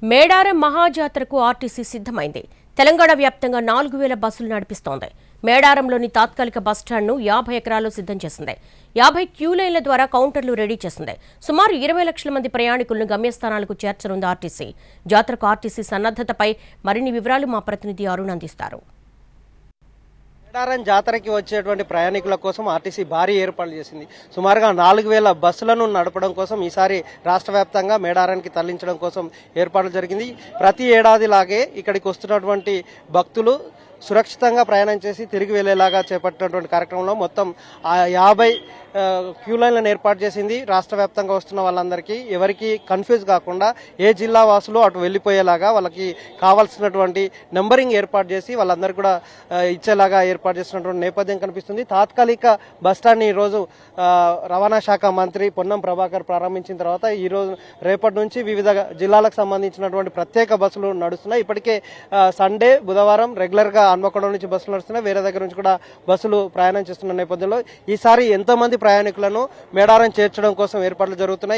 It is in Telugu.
మేడారం మహాజాతరకు ఆర్టీసీ సిద్ధమైంది. తెలంగాణ వ్యాప్తంగా 4000 బస్సులు నడిపిస్తోంది. మేడారంలోని తాత్కాలిక బస్టాండ్ను 50 ఎకరాల్లో సిద్ధం చేసింది. 50 క్యూలైన్ల ద్వారా కౌంటర్లు రెడీ చేసింది. సుమారు 20 లక్షల మంది ప్రయాణికులను గమ్యస్థానాలకు చేర్చనుంది ఆర్టీసీ. జాతరకు ఆర్టీసీ సన్నద్ధతపై మరిన్ని వివరాలు మా ప్రతినిధి అరుణ్ అందిస్తారు. మేడారం జాతరకి వచ్చేటువంటి ప్రయాణికుల కోసం ఆర్టీసీ భారీ ఏర్పాట్లు చేసింది. సుమారుగా 4000 బస్సులను నడపడం కోసం ఈసారి రాష్ట్ర వ్యాప్తంగా మేడారానికి తరలించడం కోసం ఏర్పాట్లు జరిగింది. ప్రతి ఏడాదిలాగే ఇక్కడికి వస్తున్నటువంటి భక్తులు సురక్షితంగా ప్రయాణం చేసి తిరిగి వెళ్లేలాగా చేపట్టినటువంటి కార్యక్రమంలో మొత్తం 50 క్యూ లైన్లను ఏర్పాటు చేసింది. రాష్ట్ర వ్యాప్తంగా వస్తున్న వాళ్ళందరికీ ఎవరికి కన్ఫ్యూజ్ కాకుండా ఏ జిల్లా వాసులు అటు వెళ్లిపోయేలాగా వాళ్ళకి కావాల్సినటువంటి నెంబరింగ్ ఏర్పాటు చేసి వాళ్ళందరికీ కూడా ఇచ్చేలాగా ఏర్పాటు చేసినటువంటి నేపథ్యం కనిపిస్తుంది. తాత్కాలిక బస్టాండ్ని ఈరోజు రవాణా శాఖ మంత్రి పొన్నం ప్రభాకర్ ప్రారంభించిన తర్వాత ఈ రోజు రేపటి నుంచి వివిధ జిల్లాలకు సంబంధించినటువంటి ప్రత్యేక బస్సులు నడుస్తున్నాయి. ఇప్పటికే సండే బుధవారం రెగ్యులర్ గా హన్మకొండ నుంచి బస్సులు నడుస్తున్నాయి. వేరే దగ్గర నుంచి కూడా బస్సులు ప్రయాణం చేస్తున్న నేపథ్యంలో ఈసారి ఎంతో మంది ప్రయాణికులను మేడారం చేర్చడం కోసం ఏర్పాట్లు జరుగుతున్నాయి.